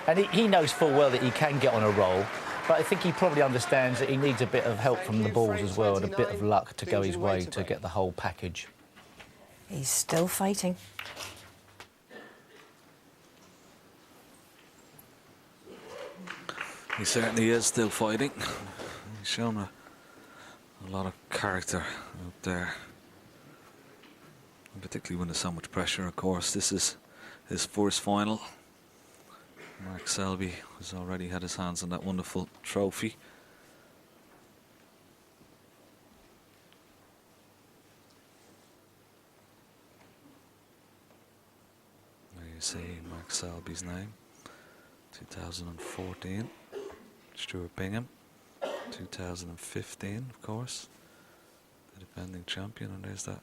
And he knows full well that he can get on a roll, but I think he probably understands that he needs a bit of help from the balls as well and a bit of luck to go his way to get the whole package. He's still fighting. He certainly is still fighting. He's shown a lot of character out there. And particularly when there's so much pressure, of course. This is his first final. Mark Selby has already had his hands on that wonderful trophy. There you see Mark Selby's name. 2014. Stuart Bingham. 2015, of course. The defending champion. And there's that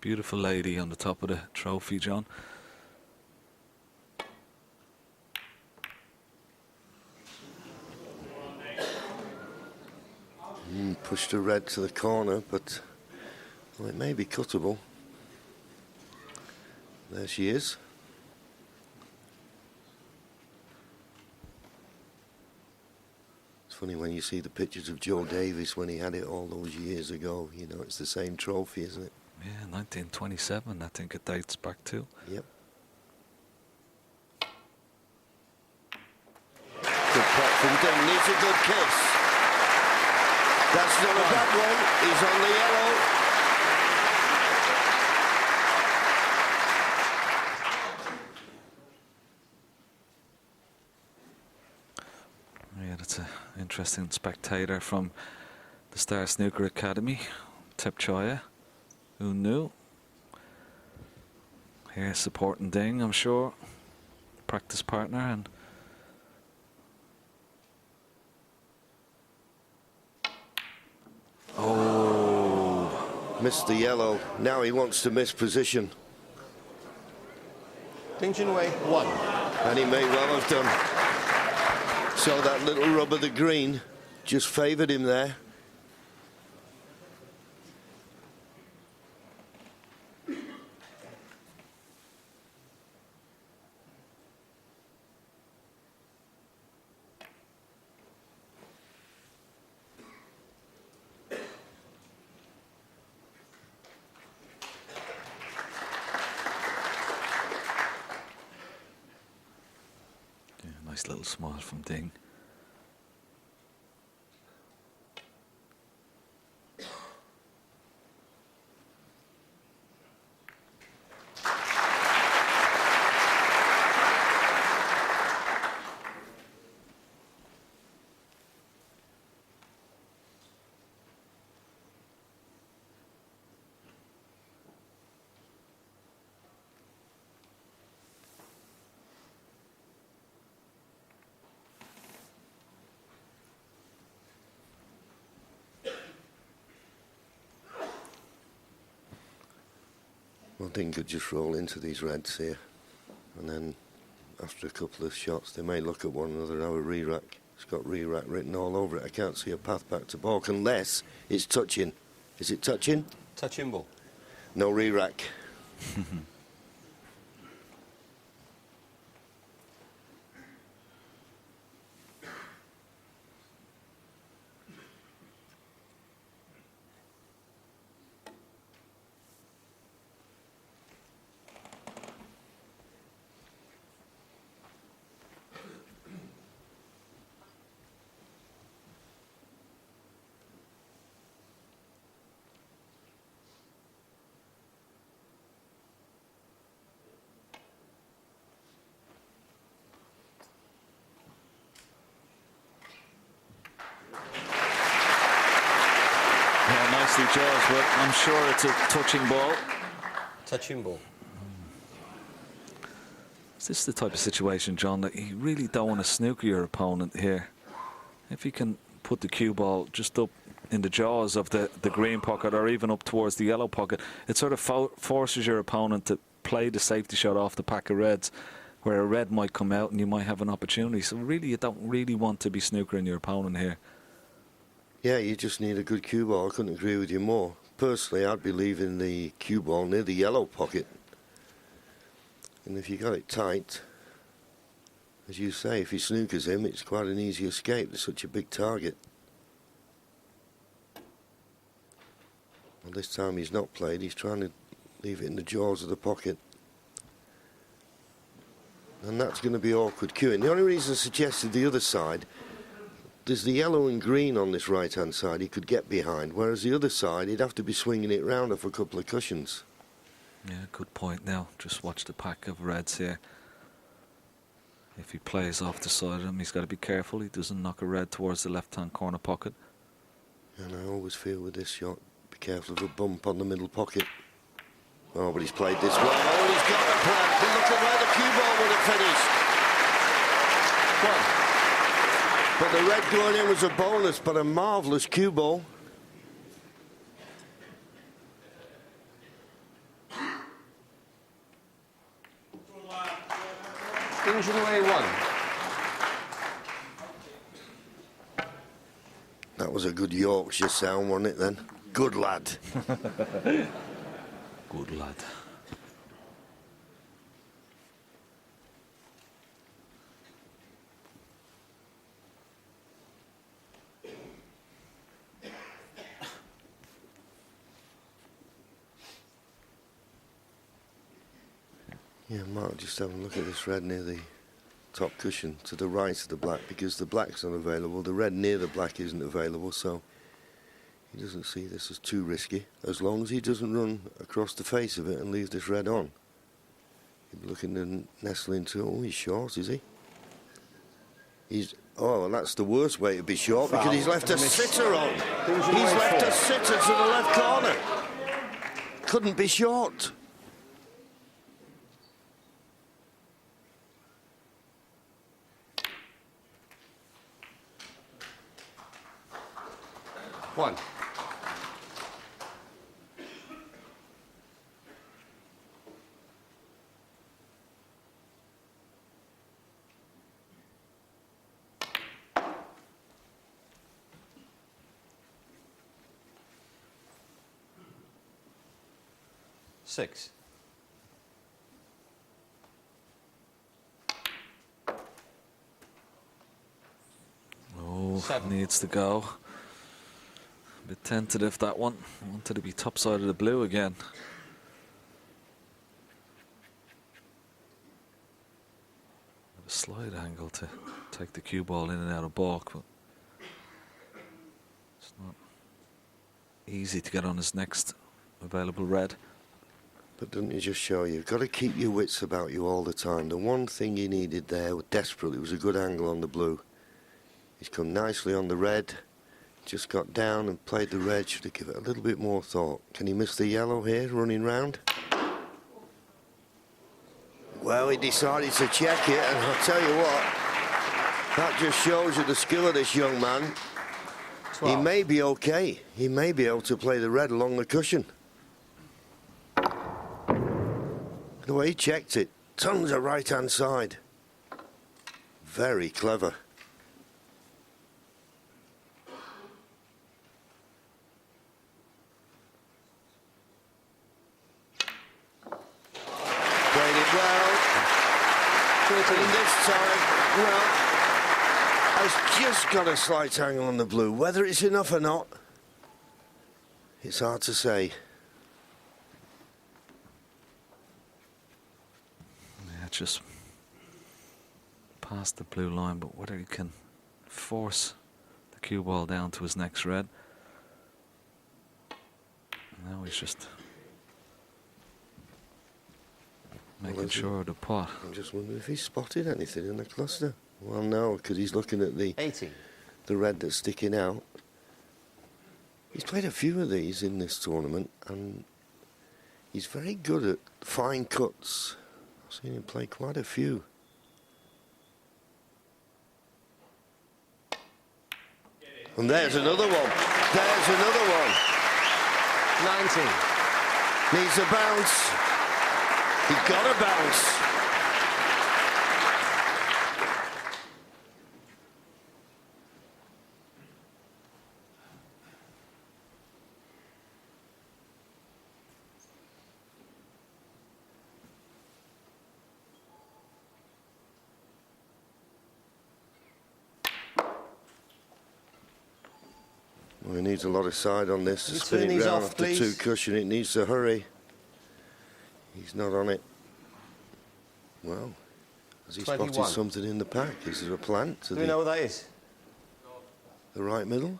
beautiful lady on the top of the trophy, John. Pushed the red to the corner, but well, it may be cuttable. There she is. It's funny when you see the pictures of Joe Davis when he had it all those years ago. You know, it's the same trophy, isn't it? Yeah, 1927, I think it dates back to. Yep. Good putt from Ding. Needs a good kiss. That's not a bad one. He's on the yellow. Yeah, that's an interesting spectator from the Star Snooker Academy, Tepchaya. Who knew? Here supporting Ding, I'm sure. Practice partner. And oh, missed the yellow. Now he wants to miss position. Ding Junhui, 1. And he may well have done. So that little rub of the green just favoured him there. nice little smile from Ding. Well, Ding could just roll into these reds here, and then after a couple of shots they may look at one another and have a re-rack. It's got re-rack written all over it. I can't see a path back to balk unless it's touching. Is it touching? Touching ball. No re-rack. Nicely jaws, but I'm sure it's a touching ball. Touching ball. Is this the type of situation, John, that you really don't want to snooker your opponent here? If you can put the cue ball just up in the jaws of the green pocket or even up towards the yellow pocket, it sort of forces your opponent to play the safety shot off the pack of reds, where a red might come out and you might have an opportunity. So really, you don't really want to be snookering your opponent here. Yeah, you just need a good cue ball. I couldn't agree with you more. Personally, I'd be leaving the cue ball near the yellow pocket. And if you got it tight, As you say, if he snookers him, it's quite an easy escape. There's such a big target. Well, this time he's not played. He's trying to leave it in the jaws of the pocket. And that's going to be awkward queuing. The only reason I suggested the other side, there's the yellow and green on this right-hand side he could get behind, whereas the other side, he'd have to be swinging it round off a couple of cushions. Yeah, good point now. Just watch the pack of reds here. If he plays off the side of him, he's got to be careful he doesn't knock a red towards the left-hand corner pocket. And I always feel with this shot, be careful of a bump on the middle pocket. Oh, but he's played this well. Oh, he's got the plan. But look at where the cue ball would have finished. But the red going in was a bonus, but a marvellous cue ball. Junhui 1. That was a good Yorkshire sound, wasn't it then? Good lad. Good lad. Yeah, Mark, just have a look at this red near the top cushion to the right of the black, because the black's not available. The red near the black isn't available, so he doesn't see this as too risky, as long as he doesn't run across the face of it and leave this red on. He'd be looking to nestle into, oh, he's short, is he? He's, oh, well, that's the worst way to be short, because he's left a sitter on. He's left a sitter to the left corner. Couldn't be short. One. Six. Oh, Seven. needs to go. A bit tentative, that one. Wanted to be top side of the blue again. A slight angle to take the cue ball in and out of balk, but it's not easy to get on his next available red. But doesn't it just show you've got to keep your wits about you all the time? The one thing he needed there desperately was a good angle on the blue. He's come nicely on the red, just got down and played the red. Should have given it a little bit more thought. Can he miss the yellow here, running round? Well, he decided to check it, and I'll tell you what, that just shows you the skill of this young man. 12. He may be okay. He may be able to play the red along the cushion. The way he checked it, tons of right-hand side. Very clever. Played it well. And this time, well, has just got a slight angle on the blue. Whether it's enough or not, it's hard to say. Just past the blue line, but whether he can force the cue ball down to his next red. Now he's just making sure of the pot. I'm just wondering if he spotted anything in the cluster. Well, no, because he's looking at the 18. the red that's sticking out. He's played a few of these in this tournament, and he's very good at fine cuts. I've seen him play quite a few. And there's another one. There's another one. 19. Needs a bounce. He got a bounce. Well, he needs a lot of side on this. Can you turn Spinning these round off, after please? 2 cushion, it needs to hurry. He's not on it. Well, has he 21. spotted something in the pack? Is there a plant to Do we know what that is? the right middle?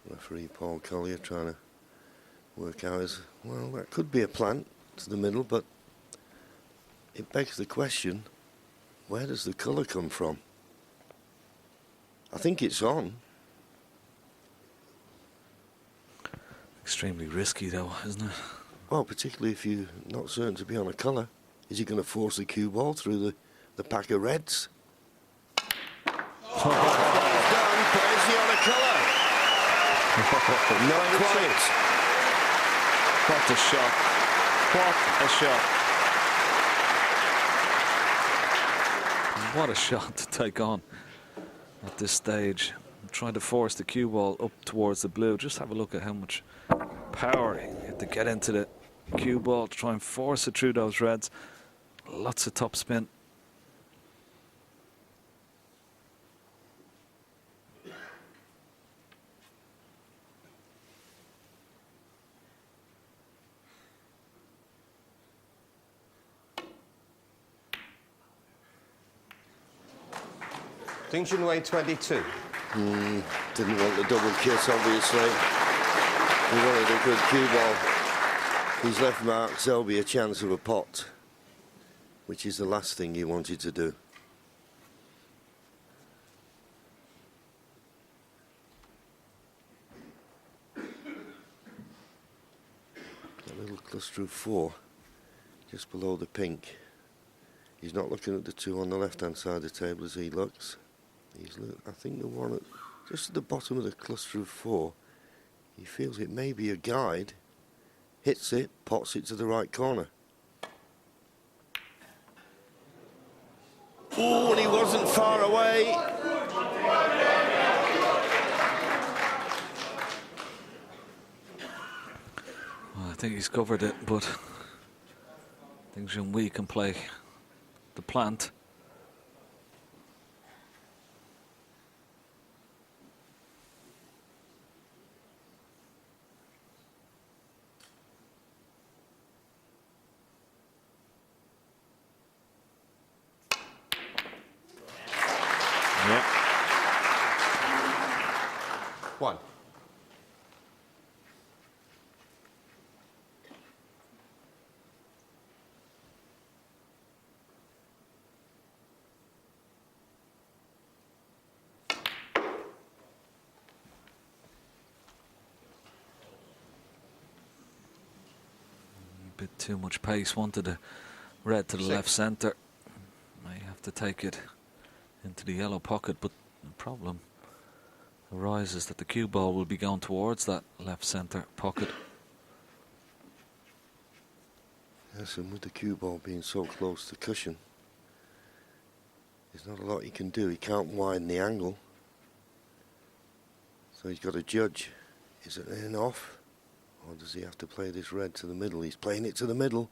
Referee Paul Collier trying to work out his... Well, that could be a plant to the middle, but it begs the question, where does the colour come from? I think it's on. Extremely risky though, isn't it? Well, particularly if you're not certain to be on a colour. Is he going to force the cue ball through the pack of reds? Well done, but is he on a colour? Not quite. What a shot. What a shot. What a shot to take on at this stage. I'm trying to force the cue ball up towards the blue. Just have a look at how much power you have to get into the cue ball to try and force it through those reds. Lots of top spin. Junhui 22. Didn't want the double kiss, obviously. He wanted a good cue ball. He's left Mark Selby a chance of a pot, which is the last thing he wanted to do. A little cluster of 4, just below the pink. He's not looking at the 2 on the left-hand side of the table as he looks. I think the one just at the bottom of the cluster of 4, he feels it may be a guide, hits it, pots it to the right corner. Ooh, and he wasn't far away. Well, I think he's covered it, but I think Junhui can play the plant. Yeah. 1. Bit too much pace. Wanted a red to the 6. left centre. May have to take it into the yellow pocket, but the problem arises that the cue ball will be going towards that left centre pocket. Yes, and with the cue ball being so close to the cushion, there's not a lot he can do. He can't widen the angle. So he's got to judge. Is it in off? Or does he have to play this red to the middle? He's playing it to the middle.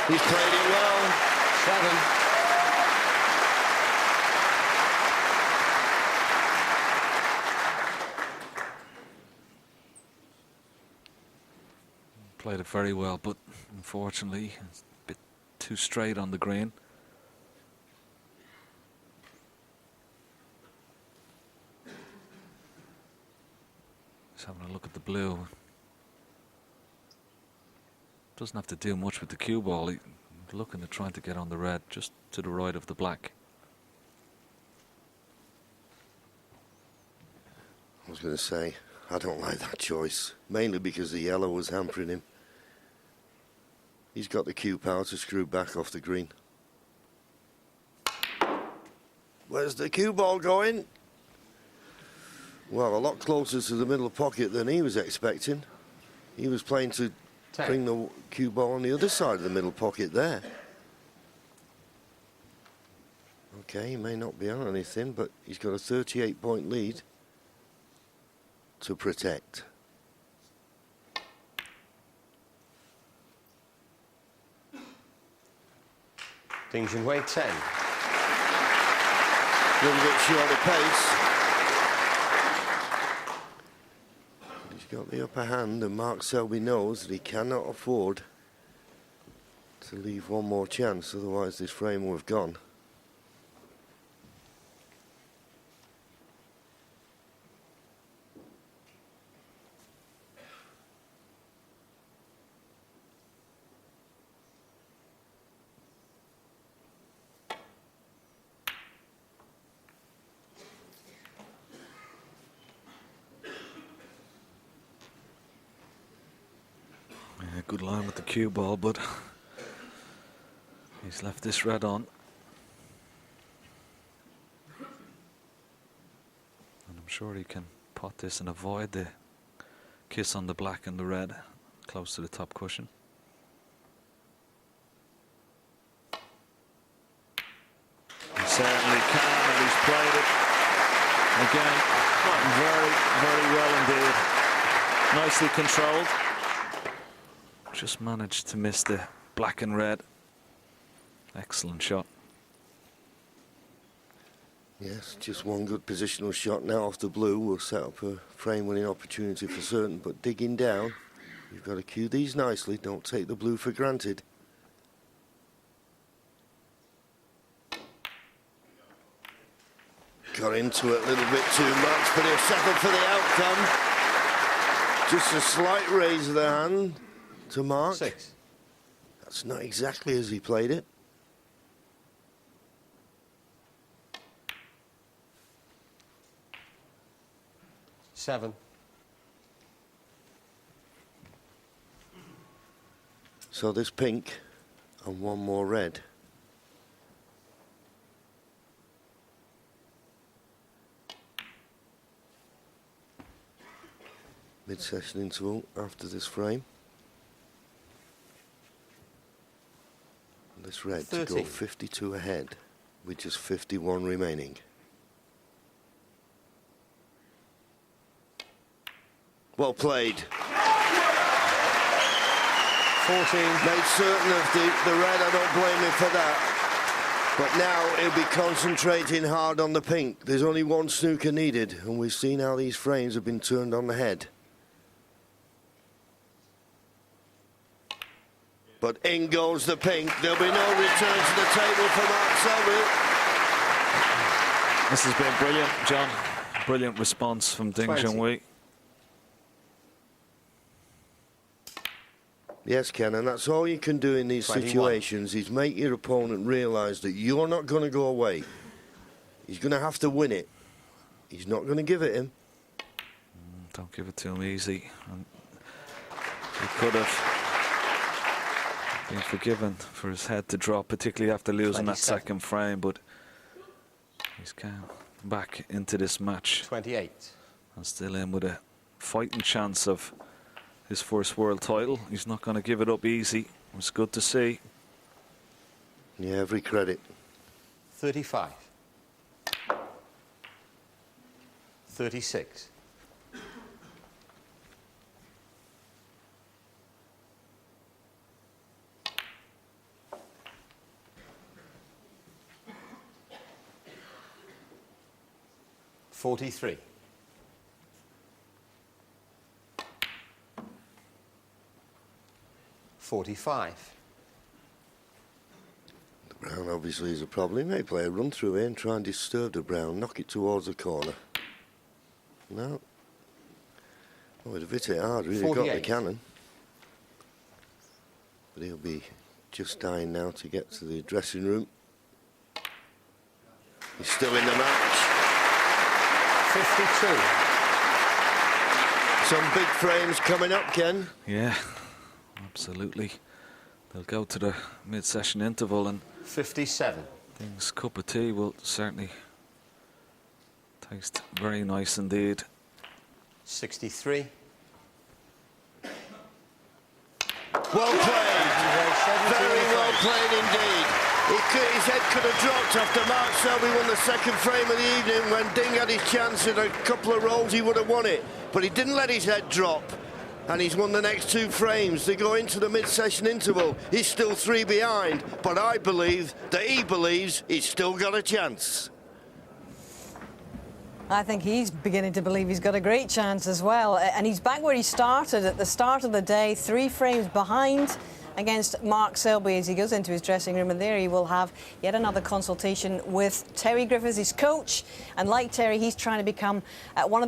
He's played it well. 7. Played it very well, but unfortunately it's a bit too straight on the green. Just having a look at the blue. Doesn't have to do much with the cue ball. He's looking at trying to get on the red just to the right of the black. I was going to say, I don't like that choice, mainly because the yellow was hampering him. He's got the cue power to screw back off the green. Where's the cue ball going? Well, a lot closer to the middle pocket than he was expecting. He was playing to 10. bring the cue ball on the other side of the middle pocket there. Okay, he may not be on anything, but he's got a 38-point lead to protect. Ding Junhui 10. A little bit short of pace. But he's got the upper hand, and Mark Selby knows that he cannot afford to leave one more chance, otherwise this frame will have gone. Yeah, good line with the cue ball, but he's left this red on. And I'm sure he can pot this and avoid the kiss on the black and the red close to the top cushion. He certainly can, and he's played it again very, very well indeed. Nicely controlled. Just managed to miss the black and red. Excellent shot. Yes, just one good positional shot now off the blue will set up a frame winning opportunity for certain, but digging down, you've got to cue these nicely, don't take the blue for granted. Got into it a little bit too much, but he'll settle for the outcome. Just a slight raise of the hand to Mark. 6. That's not exactly as he played it. Seven. So there's pink and one more red. Mid-session interval after this frame. And this red 13. to go 52 ahead with just 51 remaining. Well played. 14. Made certain of the red, I don't blame him for that. But now he'll be concentrating hard on the pink. There's only one snooker needed, and we've seen how these frames have been turned on the head. But in goes the pink. There'll be no return to the table for Mark Selby. This has been brilliant, John. Brilliant response from Ding 20. Junhui. Yes, Ken, and that's all you can do in these 21. situations is make your opponent realise that you're not going to go away. He's going to have to win it. He's not going to give it him. Don't give it to him easy. And he could have been forgiven for his head to drop, particularly after losing 27. that second frame, but he's come back into this match 28. and still in with a fighting chance of his first world title. He's not going to give it up easy. It's good to see. Yeah, every credit. 35. 36. $43. 45. The brown obviously is a problem. He may play a run through here and try and disturb the brown, knock it towards the corner. No. Oh, it'd have hit it hard, really. Got the 48. cannon. But he'll be just dying now to get to the dressing room. He's still in the match. 52. Some big frames coming up, Ken. Yeah, absolutely. They'll go to the mid-session interval, and 57. Ding's cup of tea will certainly taste very nice indeed. 63. Well played. Very well played indeed. His head could have dropped after Mark Selby won the second frame of the evening. When Ding had his chance in a couple of rolls, he would have won it. But he didn't let his head drop. and he's won the next 2 frames. They go into the mid-session interval. He's still 3 behind, but I believe that he believes he's still got a chance. I think he's beginning to believe he's got a great chance as well. And he's back where he started at the start of the day, 3 frames behind against Mark Selby as he goes into his dressing room. And there he will have yet another consultation with Terry Griffiths, his coach. And like Terry, he's trying to become one of the